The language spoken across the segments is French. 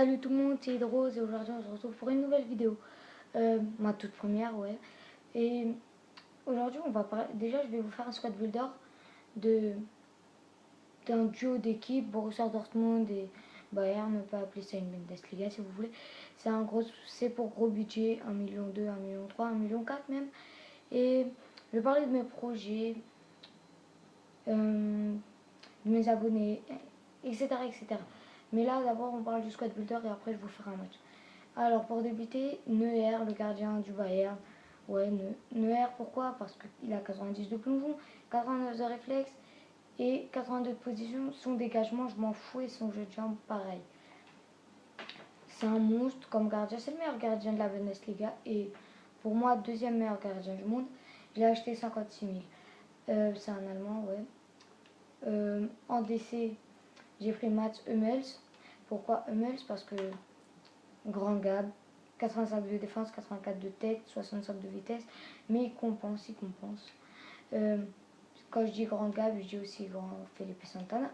Salut tout le monde, c'est Hydrose et aujourd'hui on se retrouve pour une nouvelle vidéo. Ma toute première, ouais. Et aujourd'hui on va parler. Déjà, je vais vous faire un squad builder de d'un duo d'équipe Borussia Dortmund et Bayern. On peut appeler ça une Bundesliga si vous voulez. C'est pour gros budget, 1,2 million, 1,3 million, 1,4 million même. Et je vais parler de mes projets, de mes abonnés, etc., etc. Mais là, d'abord, on parle du squad builder et après, je vous ferai un match. Alors, pour débuter, Neuer, le gardien du Bayern. Ouais, Neuer, pourquoi? Parce qu'il a 90 de plongeon, 89 de réflexe et 82 de position. Son dégagement, je m'en fous, et son jeu de jambes, pareil. C'est un monstre comme gardien. C'est le meilleur gardien de la Bundesliga et pour moi, deuxième meilleur gardien du monde. Je l'ai acheté 56 000. C'est un Allemand, ouais. En DC, j'ai pris Mats Hummels. Pourquoi Hummels? Parce que grand gab, 85 de défense, 84 de tête, 65 de vitesse, mais il compense. Quand je dis grand gab, je dis aussi grand Felipe Santana.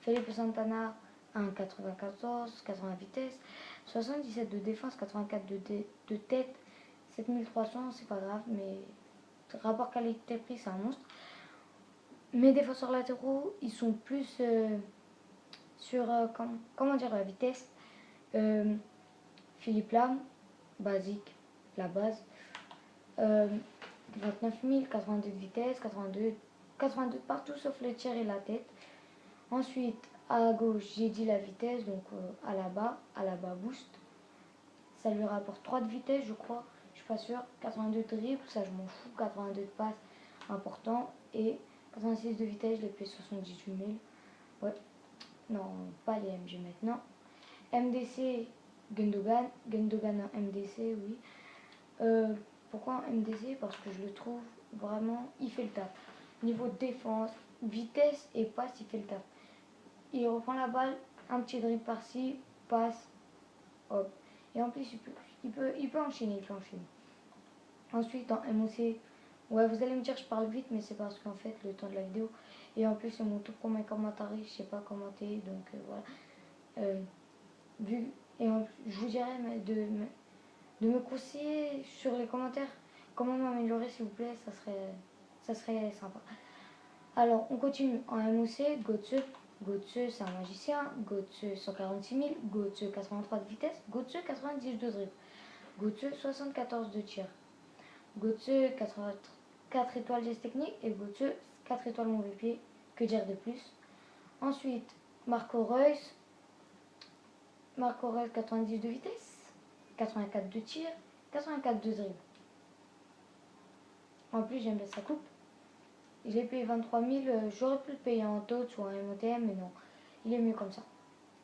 Felipe Santana a un 94, 80 vitesse, 77 de défense, 84 de tête, 7300, c'est pas grave, mais rapport qualité-prix, c'est un monstre. Mes défenseurs latéraux, ils sont plus sur, comment dire, la vitesse. Philippe Lam, basique, la base. 29 000, 82 de vitesse, 82 partout sauf le tir et la tête. Ensuite, à gauche, j'ai dit la vitesse, donc à la bas boost. Ça lui rapporte 3 de vitesse, je crois, je suis pas sûre. 82 de dribble, ça je m'en fous. 82 de passe, important. Et 86 de vitesse, je l'ai payé 78 000. Ouais, non, pas les MG maintenant. MDC, Gundogan en MDC, oui. Pourquoi en MDC? Parce que je le trouve vraiment, il fait le taf. Niveau défense, vitesse et passe, il fait le taf. Il reprend la balle, un petit dribble par-ci, passe, hop. Et en plus, il peut enchaîner, Ensuite, en MOC, ouais, vous allez me dire, je parle vite, mais c'est parce qu'en fait, le temps de la vidéo. Et en plus, c'est mon tout premier commentaire, je sais pas commenter, donc voilà. Je vous dirais de me conseiller sur les commentaires comment m'améliorer, s'il vous plaît, ça serait sympa. Alors, on continue en MOC. Götze, c'est un magicien. Götze, 146 000. Götze, 83 de vitesse. Götze, 90 de dribble. Götze, 74 de tir. Götze, 4 étoiles geste technique. Et Götze, 4 étoiles mauvais pied. Que dire de plus? Ensuite, Marco Reus, 90 de vitesse. 84 de tir. 84 de dribble. En plus, j'aime bien sa coupe. J'ai payé 23 000. J'aurais pu le payer en TOTS ou en MOTM, mais non. Il est mieux comme ça.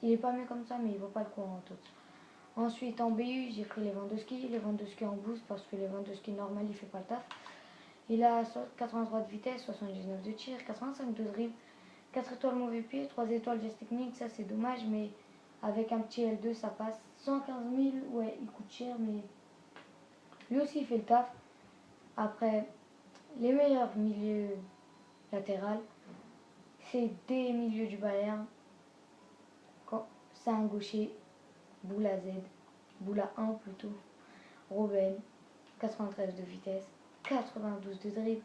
Il est pas mieux comme ça, mais il vaut pas le coup en TOTS. Ensuite, en BU, j'ai pris Lewandowski en boost parce que Lewandowski normal, il fait pas le taf. Il a 83 de vitesse, 79 de tir, 85 de dribble, 4 étoiles mauvais pied, 3 étoiles geste technique. Ça, c'est dommage, mais avec un petit L2, ça passe. 115 000, ouais, il coûte cher, mais lui aussi, il fait le taf. Après, les meilleurs milieux latéraux, c'est des milieux du Bayern. C'est un gaucher, Boula Z, Boula 1 plutôt, Robben, 93 de vitesse, 92 de dribble,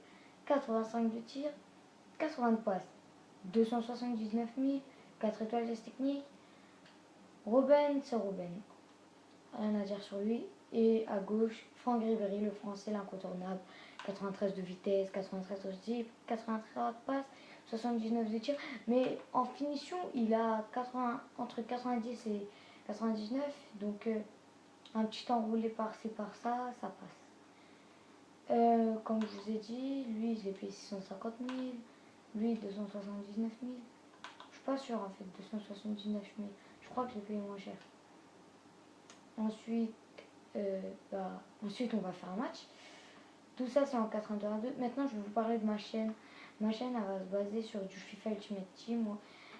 85 de tir, 80 de passe, 279 000, 4 étoiles geste technique. Robben, c'est Robben, rien à dire sur lui. Et à gauche, Franck Ribéry, le français, l'incontournable, 93 de vitesse, 93 de dribble, 83 de passe, 79 de tir. Mais en finition, il a entre 90 et 99. Donc un petit enroulé par-ci par-ça, ça passe. Comme je vous ai dit, lui, je l'ai payé 650 000. Lui, 279 000. Je suis pas sûre en fait, 279 000. Je crois que je l'ai payé moins cher. Ensuite, ensuite, on va faire un match. Tout ça, c'est en 4-1-2-1-2. Maintenant, je vais vous parler de ma chaîne. Ma chaîne, elle va se baser sur du FIFA Ultimate Team.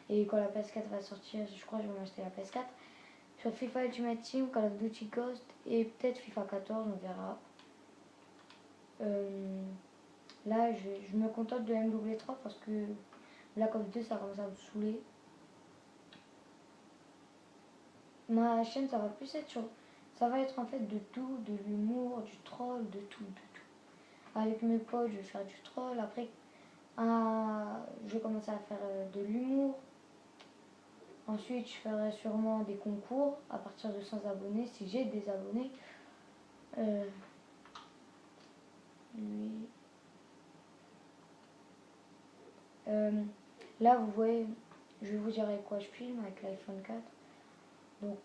Et quand la PS4 va sortir, je crois que je vais m'acheter la PS4. Sur FIFA Ultimate Team, Call of Duty Ghost et peut-être FIFA 14, on verra. Là, je me contente de MW3 parce que Black Ops 2, ça commence à me saouler. ma chaîne, ça va plus être sur... Ça va être en fait de tout, de l'humour, du troll, de tout, de tout. Avec mes potes, je vais faire du troll. Après, je vais commencer à faire de l'humour. Ensuite, je ferai sûrement des concours à partir de 100 abonnés, si j'ai des abonnés. Lui. Là, vous voyez, je vais vous dire avec quoi je filme, avec l'iPhone 4. Donc,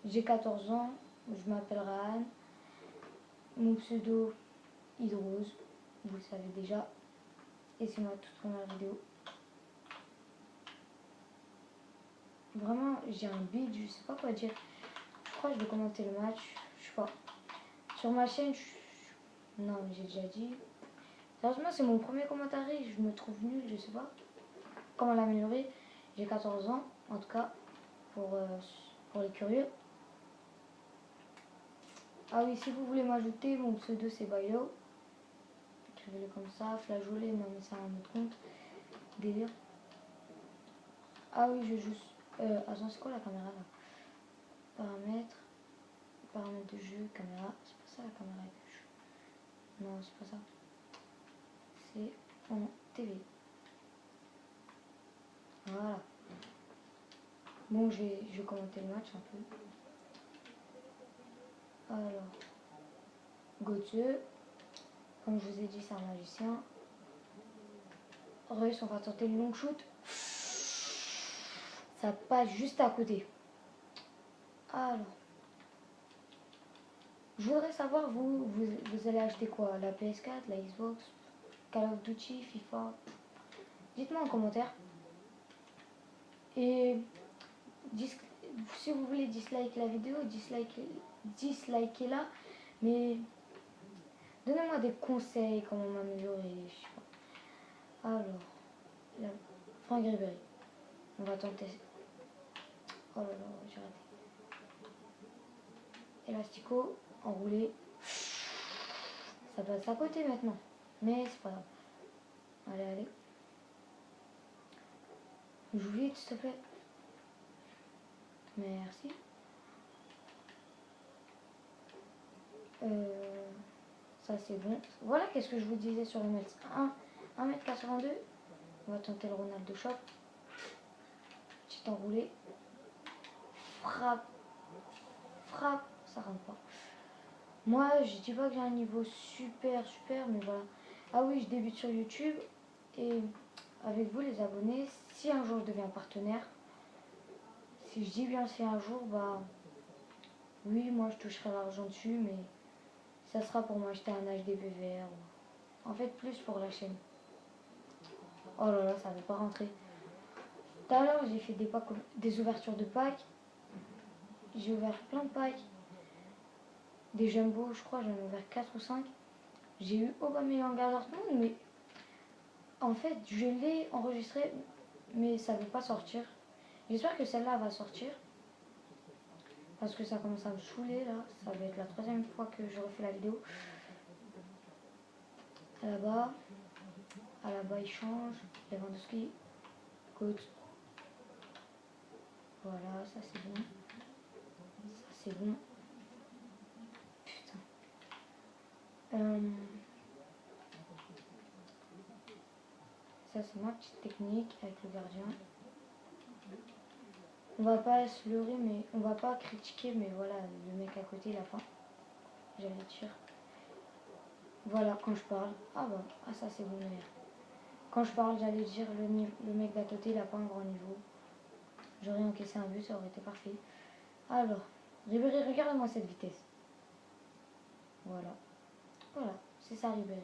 j'ai 14 ans, je m'appelle Rahan. Mon pseudo, Hydrose, vous le savez déjà. Et c'est ma toute première vidéo. Vraiment, j'ai un bide, je sais pas quoi dire. Je crois que je vais commenter le match, je sais pas. Sur ma chaîne, non, j'ai déjà dit. Sérieusement, c'est mon premier commentaire et je me trouve nul, je sais pas comment l'améliorer. J'ai 14 ans, en tout cas, pour les curieux. Ah oui, si vous voulez m'ajouter, mon pseudo c'est Bayo. Écrivez-le comme ça, flageolet, non mais c'est un autre compte. Délire. Ah oui, je joue... attends, c'est quoi la caméra là? Paramètres. Paramètres de jeu, caméra. C'est pas ça la caméra de jeu. Non, c'est pas ça. C'est en TV. Voilà. Bon, je vais commenter le match un peu. Alors, Gauthier, comme je vous ai dit, c'est un magicien. Reus, on va tenter le long shoot. Ça passe juste à côté. Alors, je voudrais savoir, vous allez acheter quoi? La PS4, la Xbox, Call of Duty, FIFA? Dites-moi en commentaire. Et si vous voulez dislike la vidéo, dislikez-la. Mais donnez-moi des conseils, comment m'améliorer. Je sais pas. Alors, là, Franck Ribéry. On va tenter. Oh là là, j'ai raté. Élastico, enroulé. Ça passe à côté maintenant. Mais c'est pas grave. Allez, allez. Joue vite, s'il te plaît. Merci. Ça c'est bon. Voilà qu'est-ce que je vous disais sur le mètre 1m82. On va tenter le Ronaldo Shop. Petit enroulé. Frappe. Frappe. Ça rentre pas. Moi, je dis pas que j'ai un niveau super, mais voilà. Ah oui, je débute sur YouTube. Et avec vous, les abonnés, si un jour je deviens partenaire, si je dis bien si un jour, bah oui, moi je toucherai l'argent dessus, mais ça sera pour m'acheter un HDV vert. En fait, plus pour la chaîne. Oh là là, ça ne veut pas rentrer. Tout à l'heure, j'ai fait des ouvertures de packs. J'ai ouvert plein de packs. Des jumbo, je crois, j'en ai ouvert 4 ou 5. J'ai eu Aubameyang à Dortmund, mais en fait, je l'ai enregistré, mais ça ne veut pas sortir. J'espère que celle-là va sortir. Parce que ça commence à me saouler là. Ça va être la 3e fois que je refais la vidéo. Là-bas. Là-bas, il change. Lewandowski. Coach. Voilà, ça c'est bon. Ça c'est bon. Putain. Ça c'est ma petite technique avec le gardien. On va pas se leurrer, mais on va pas critiquer, mais voilà, le mec à côté il a faim. J'allais dire. Voilà, quand je parle. Ah bah, ah ça c'est bon d'ailleurs. Quand je parle, j'allais dire le mec d'à côté il a pas un grand niveau. J'aurais encaissé un but, ça aurait été parfait. Alors, Ribéry, regarde-moi cette vitesse. Voilà. Voilà, c'est ça Ribéry.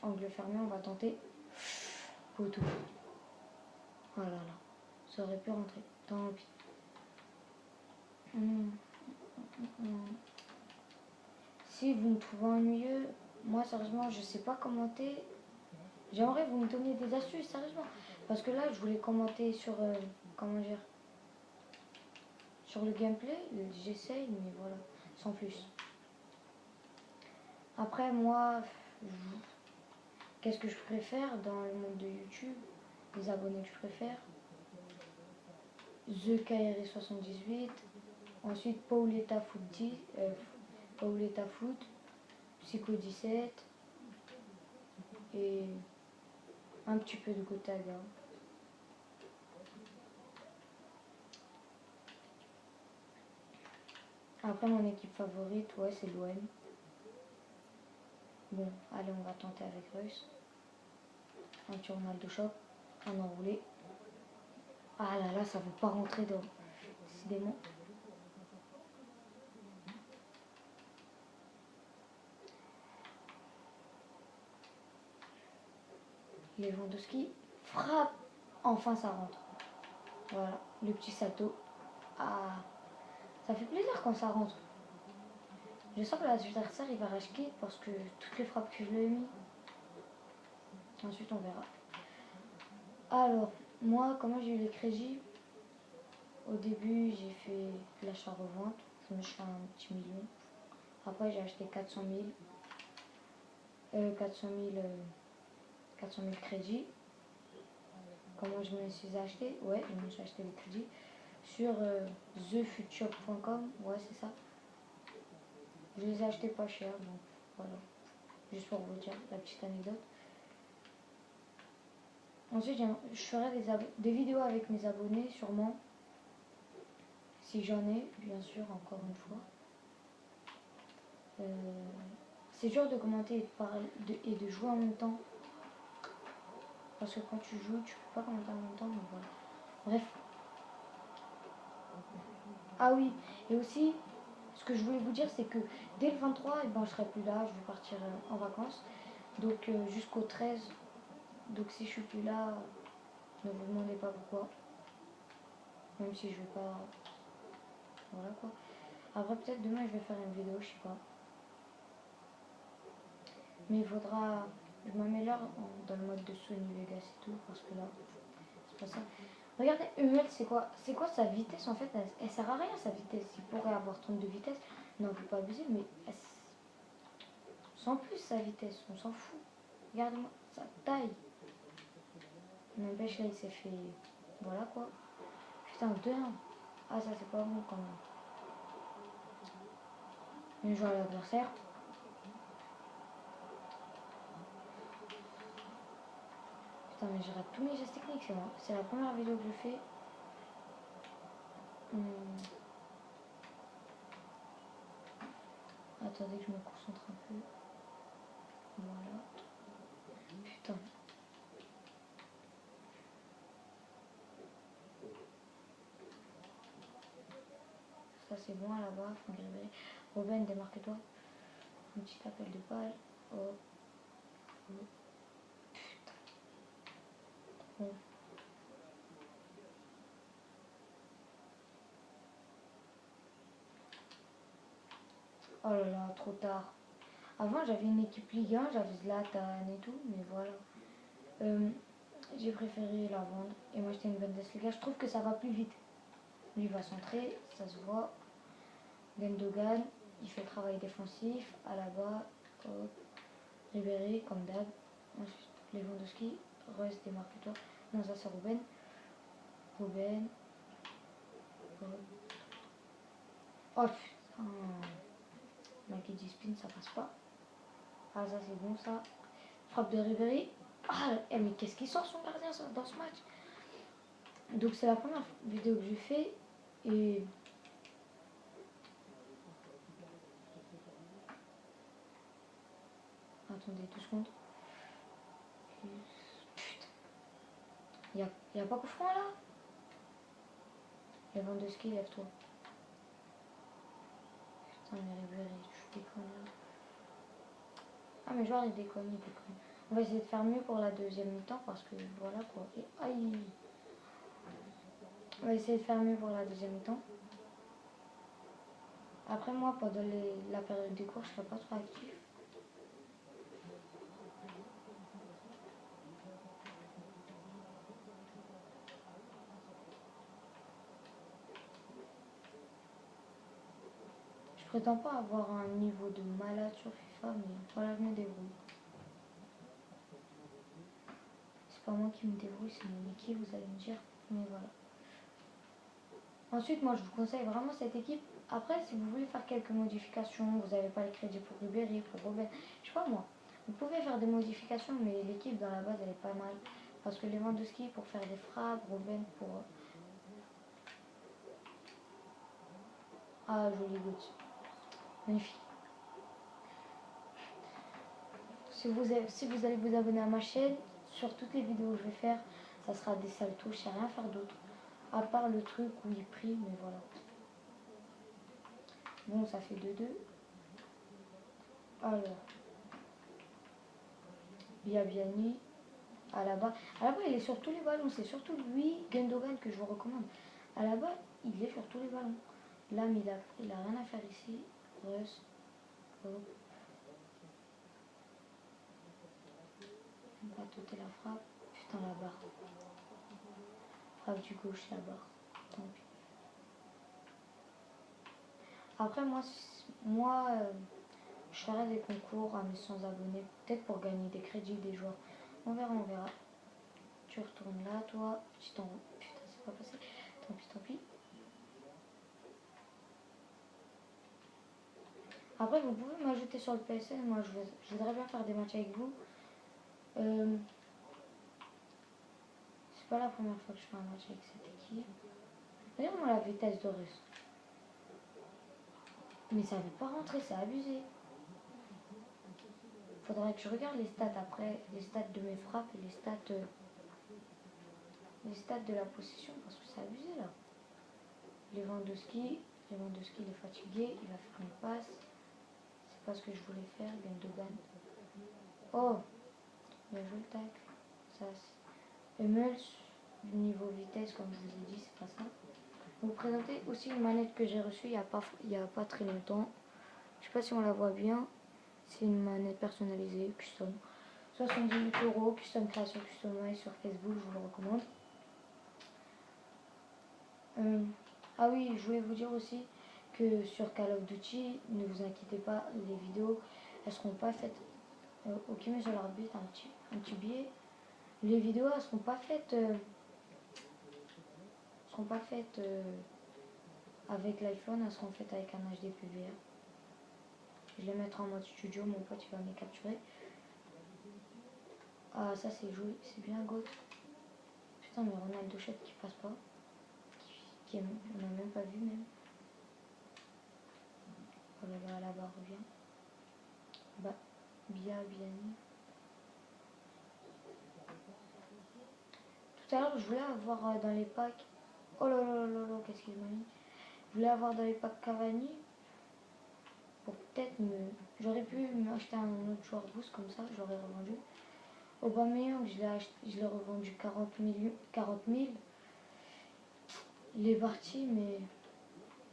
Angle fermé, on va tenter. Poteau. Oh là là. Ça aurait pu rentrer. Tant pis. Si vous me trouvez ennuyeux, moi sérieusement, je sais pas commenter. J'aimerais vous me donner des astuces, sérieusement. Parce que là, je voulais commenter sur, comment dire, sur le gameplay. J'essaye, mais voilà, sans plus. Après, moi, qu'est-ce que je préfère dans le monde de YouTube? les abonnés que je préfère. The KRI78. Ensuite, Pauletta Foot, Pauletta Foot, Psycho 17 et un petit peu de Gotaga. Après, mon équipe favorite, ouais, c'est l'OM. Bon, allez, on va tenter avec Reus. Un petit Ronaldo Shop, un enroulé. Ah là là, ça ne veut pas rentrer dedans, décidément. Lewandowski frappe. Enfin, ça rentre. Voilà, le petit salto. Ah, ça fait plaisir quand ça rentre. Je sens que l'adversaire il va racheter parce que toutes les frappes que je lui ai mis. Ensuite, on verra. Alors, moi, comment j'ai eu les crédits? Au début, j'ai fait l'achat-revente. Je me suis fait un petit million. Après, j'ai acheté 400 000. 400 000 crédits. Comment je me suis acheté? Ouais, je me suis acheté les crédits sur thefuture.com. Ouais, c'est ça. Je les ai achetés pas cher, donc voilà. Juste pour vous dire la petite anecdote. Ensuite, je ferai des vidéos avec mes abonnés, sûrement. Si j'en ai, bien sûr, encore une fois. C'est dur de commenter et de jouer en même temps. Parce que quand tu joues, tu peux pas commenter en même temps, donc voilà. Bref. Ah oui, et aussi, ce que je voulais vous dire, c'est que dès le 23, eh ben, je serai plus là, je vais partir en vacances. Donc jusqu'au 13. Donc si je suis plus là, ne vous demandez pas pourquoi. Même si je vais pas... Voilà quoi. Après peut-être demain je vais faire une vidéo, je sais pas. Mais il faudra... Je m'améliore dans le mode de Sony Vegas et tout, parce que là, c'est pas ça. Regardez, Hummel, c'est quoi? C'est quoi sa vitesse en fait? Elle sert à rien sa vitesse. Il pourrait avoir 32 vitesses. Non, faut pas abuser, mais sans plus sa vitesse, on s'en fout. Regarde-moi, sa taille. N'empêche là, il s'est fait... Voilà quoi. Putain, 2-1. Ah, ça c'est pas bon quand même. Bien joué à l'adversaire. Putain, mais je rate tous mes gestes techniques, c'est moi. C'est la première vidéo que je fais. Attendez que je me concentre un peu. Voilà. Putain. Ça c'est bon là-bas. Robin, démarque-toi. Un petit appel de balle. Oh. Oh. Putain. Bon. Oh là là, trop tard. Avant j'avais une équipe Ligue 1, j'avais Zlatan et tout, mais voilà. J'ai préféré la vendre et moi j'étais une Bundesliga. Je trouve que ça va plus vite. Lui va centrer, ça se voit. Gundogan, il fait le travail défensif. À la bas, hop. Ribéry, comme d'hab. Ensuite, Lewandowski, Reus, démarque-toi. Non, ça c'est Ruben. Ruben. Oh putain. Là qui dit spin, ça passe pas. Ah, ça c'est bon ça. Frappe de Ribéry. Ah, mais qu'est-ce qu'il sort son gardien dans ce match? Donc c'est la première vidéo que j'ai fait et attendez 2 secondes. Putain. Y a pas coup franc là? Lewandowski, lève-toi. Putain, mais Ribéry, je déconne là. Ah, mais genre il déconne, il déconne. On va essayer de faire mieux pour la deuxième mi-temps parce que voilà quoi. Et aïe. On va essayer de faire mieux pour la deuxième mi-temps. Après moi, pendant la période des cours, je serai pas trop actif. Je prétends pas avoir un niveau de malade sur FIFA, mais voilà, je me débrouille. c'est pas moi qui me débrouille, c'est mon équipe, vous allez me dire. Mais voilà. Ensuite, moi, je vous conseille vraiment cette équipe. Après, si vous voulez faire quelques modifications, vous n'avez pas le crédit pour Ribéry, pour Robben, je sais pas moi. Vous pouvez faire des modifications, mais l'équipe dans la base, elle est pas mal. Parce que Lewandowski pour faire des frappes, Robben pour... Ah, joli but. Magnifique. Si vous allez vous abonner à ma chaîne, sur toutes les vidéos que je vais faire, ça sera des saltos, je sais rien faire d'autre. À part le truc où il prie, mais voilà. Bon, ça fait 2-2. Alors, Biabiani, à la bas. À la bas, il est sur tous les ballons. C'est surtout lui, Gundogan, que je vous recommande. À la bas, il est sur tous les ballons. Là, mais il a rien à faire ici. Russ, hop. On va tenter la frappe. Putain, la barre. Frappe du gauche, la barre. Tant pis. Après, je ferai des concours à mes 100 abonnés. Peut-être pour gagner des crédits des joueurs. On verra, on verra. Tu retournes là, toi. Petit en haut. Putain, c'est pas passé. Tant pis, tant pis. Après, vous pouvez m'ajouter sur le PSN. Moi, je voudrais bien faire des matchs avec vous. C'est pas la première fois que je fais un match avec cette équipe. Regardez-moi la vitesse de Russ. Mais ça veut pas rentrer, c'est abusé. Faudrait que je regarde les stats après, les stats de mes frappes et les stats de la possession, parce que c'est abusé là. Lewandowski, il est fatigué, il va faire une passe. C'est pas ce que je voulais faire, Gundogan. Oh, bien joué le tacle. Ça, Hummels, du niveau vitesse, comme je vous ai dit, c'est pas ça. Je vais vous présenter aussi une manette que j'ai reçue il y a pas très longtemps. Je sais pas si on la voit bien. C'est une manette personnalisée, custom. 78 €, custom création, customize sur Facebook, je vous le recommande. Ah oui, je voulais vous dire aussi que sur Call of Duty, ne vous inquiétez pas, les vidéos, elles seront pas faites. Ok, mais sur l'arbitre, un petit billet. Les vidéos, elles seront pas faites. Avec l'iPhone, elles seront faites avec un HD PVR. Je les mettrai en mode studio, mon pote il va me les capturer. Ah, ça c'est joué, c'est bien goat. Putain, mais Ronaldo Chet qui passe pas. On n'a même pas vu même. Oh là là, là-bas revient. Bah, bien mis. Tout à l'heure, je voulais avoir dans les packs. Oh là là là là, qu'est-ce qu'il m'a mis. Je voulais avoir dans les packs Cavani. Pour peut-être me. J'aurais pu m'acheter un autre joueur boost comme ça, j'aurais revendu. Aubameyang, je l'ai revendu 40 000. Il est parti, mais.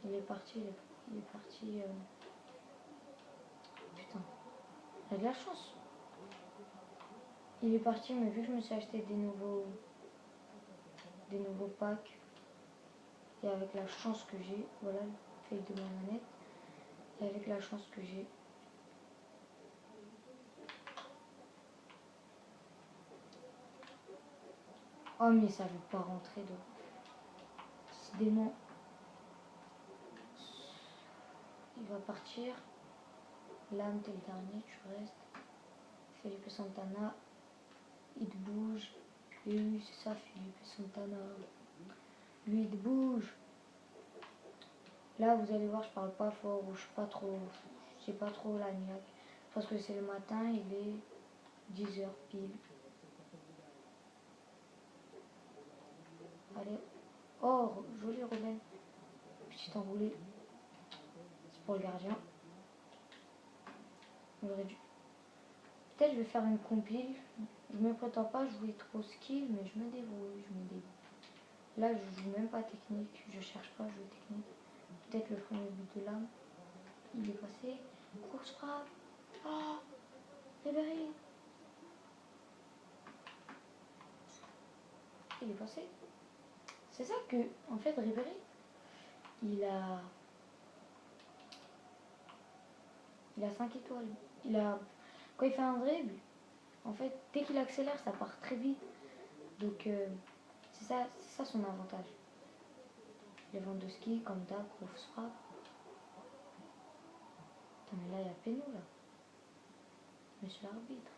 Il est parti. Putain, il a de la chance. Il est parti, mais vu que je me suis acheté des nouveaux packs, et avec la chance que j'ai, voilà le fake de ma manette, et avec la chance que j'ai, oh mais ça veut pas rentrer donc. Décidément, il va partir. L'âme, t'es le dernier, tu restes. Felipe Santana, il te bouge. Et oui, c'est ça, Felipe Santana. Lui, il te bouge. Là, vous allez voir, je parle pas fort ou je suis pas trop. J'ai pas trop la niaque. Parce que c'est le matin, il est 10 h pile. Allez. Oh, joli Robin. Petit enroulé. C'est pour le gardien. J'aurais dû. Peut-être je vais faire une compile. Je me prétends pas jouer trop skill, mais je me débrouille. Là, je joue même pas technique. Je cherche pas à jouer technique. Peut-être le premier but de l'âme. Il est passé. Course frappe. Oh, Ribéry. Il est passé. C'est ça que, en fait, Ribéry, il a 5 étoiles. Quand il fait un dribble, en fait, dès qu'il accélère, ça part très vite. Donc c'est ça son avantage. Lewandowski, comme d'hab, grosse frappe. Putain, mais là il y a péno là. Monsieur l'arbitre.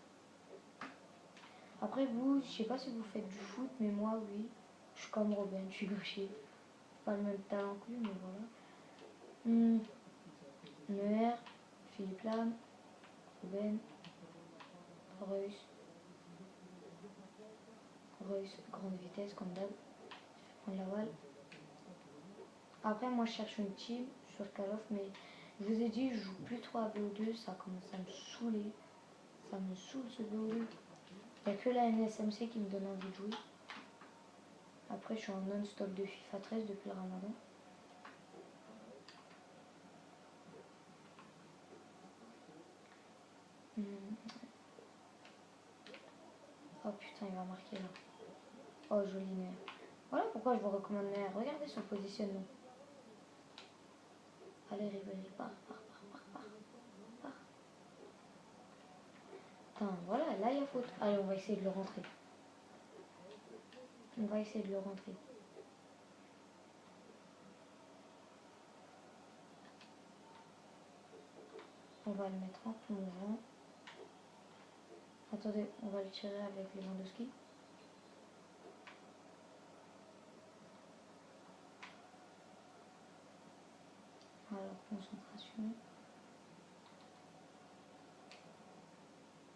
Après vous, je sais pas si vous faites du foot, mais moi oui. Je suis comme Robin, je suis gaucher. Pas le même talent que lui, mais voilà. Neuer, Philippe Lam, Robin, Reus, grande vitesse comme d'hab. Prendre la balle. Après moi je cherche une team sur Call of, mais je vous ai dit je joue plus trop à BO2, ça commence à me saouler. Ça me saoule ce BO2. Il n'y a que la NSMC qui me donne envie de jouer. Après je suis en non-stop de FIFA 13 depuis le Ramadan. Oh putain, il va marquer là. Oh, joli Neuer. Voilà pourquoi je vous recommande Neuer. Regardez son positionnement. Allez, Ribéry, pars. Putain, voilà, là il y a faute. Allez, on va essayer de le rentrer. On va essayer de le rentrer. On va le mettre en plongeant. Attendez, on va le tirer avec Lewandowski. Alors, concentration.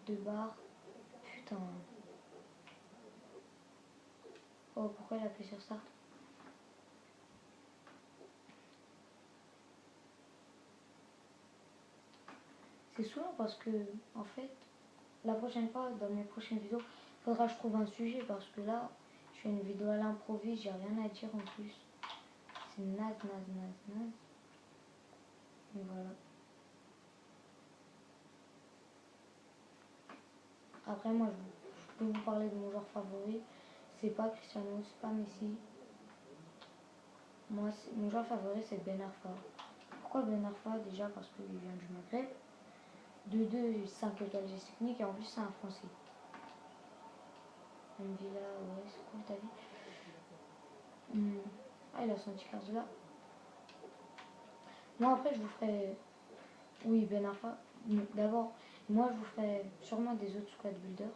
2 barres. Putain. Oh, pourquoi il a appuyé sur ça? C'est saoulant parce que, en fait, la prochaine fois, dans mes prochaines vidéos, il faudra que je trouve un sujet parce que là, je fais une vidéo à l'improviste, j'ai rien à dire en plus. C'est naze. Et voilà. Après, moi, je peux vous parler de mon joueur favori. C'est pas Cristiano, c'est pas Messi. Moi, mon joueur favori, c'est Ben Arfa. Pourquoi Ben Arfa? Déjà parce qu'il vient du Maghreb. De 2, 5 étoiles techniques et en plus, c'est un Français. Une villa, ouais, c'est cool ta vie. Ah, il a son petit carte là. Moi, après, je vous ferai. Oui, Ben Arfa. D'abord, moi, je vous ferai sûrement des autres squad builders.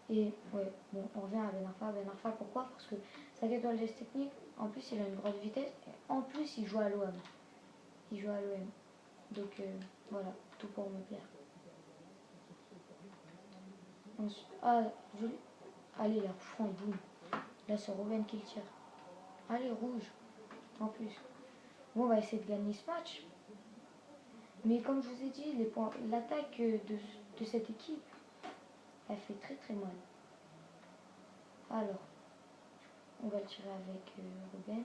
Et ouais, bon, on revient à Ben Arfa. Ben Arfa, pourquoi? Parce que 5 étoiles technique, en plus, il a une grande vitesse. Et en plus, il joue à l'OM. Donc, voilà, tout pour me plaire. Ensuite, joli. Allez, là, franc, boum. Là, c'est Robin qui le tire. Allez, rouge. En plus. Bon, on va essayer de gagner ce match. Mais comme je vous ai dit, l'attaque de cette équipe, elle fait très mal. Alors, on va le tirer avec Robin.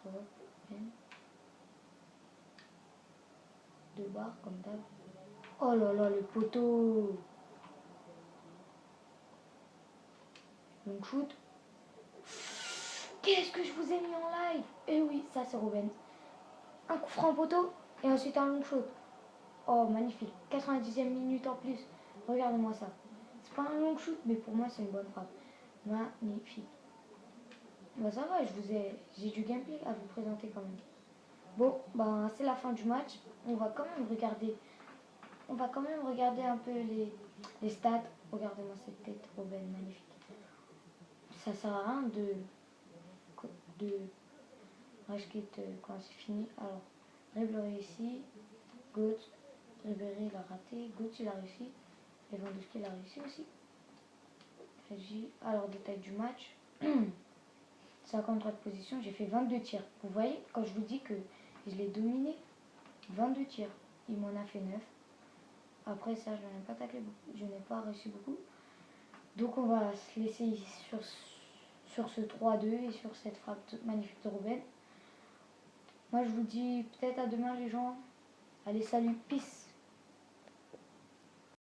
Robin. 2 barres comme d'hab. Oh là là, le poteau. Donc shoot. Qu'est-ce que je vous ai mis en live? Eh oui, ça c'est Robin. Un coup franc poteau et ensuite un long shot. Oh, magnifique. 90e minute en plus. Regardez-moi ça. C'est pas un long shoot, mais pour moi c'est une bonne frappe. Magnifique. Bah ça va, j'ai du gameplay à vous présenter quand même. Bon, bah c'est la fin du match. On va quand même regarder un peu les stats. Regardez-moi cette tête, Robin, magnifique. Ça sert à rien de rage quit quand c'est fini. Alors, Ribéry ici, Götze, Ribéry il a raté, Götze il a réussi, Lewandowski il a réussi aussi. Régie. Alors, détail du match. 53 de position, j'ai fait 22 tirs. Vous voyez, quand je vous dis que je l'ai dominé, 22 tirs. Il m'en a fait 9. Après ça, je n'ai pas taclé beaucoup. Je n'ai pas réussi beaucoup. Donc on va se laisser sur ce 3-2 et sur cette frappe magnifique de Robin. Moi je vous dis peut-être à demain les gens. Allez, salut, peace.